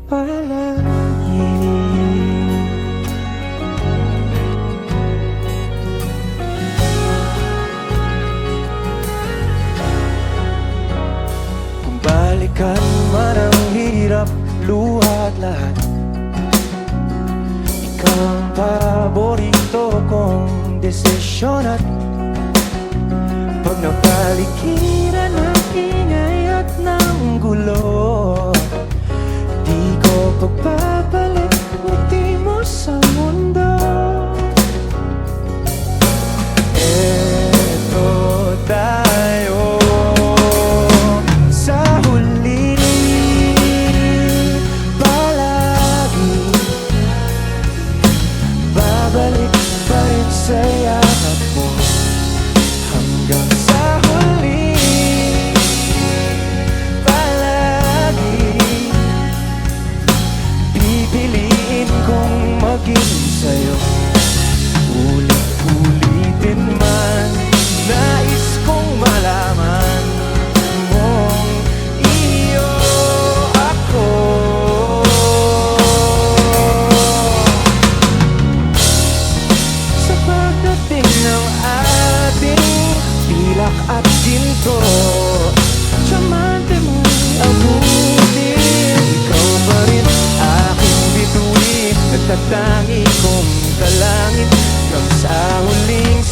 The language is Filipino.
palagi. Kung balikan man ang hirap, luha at lahat, ikaw ang paborito kong desisyon. At pag napaligiran ng ingay at ng gulo, di ko pagbabalik ngiti mo sa mundo. Eto tayo sa huli, palagi babalik pa rin sa yakap mo hanggang sa huli. Palagi pipiliin kong maging sa'yo, ulit-ulitin man. Nais kong malaman mong iyo ako. Sa pagdating ng ating pilak at ginto, tiyamante mo'y abutin. Ikaw pa rin aking bituin, nagtatangi kong talangin hanggang sa huling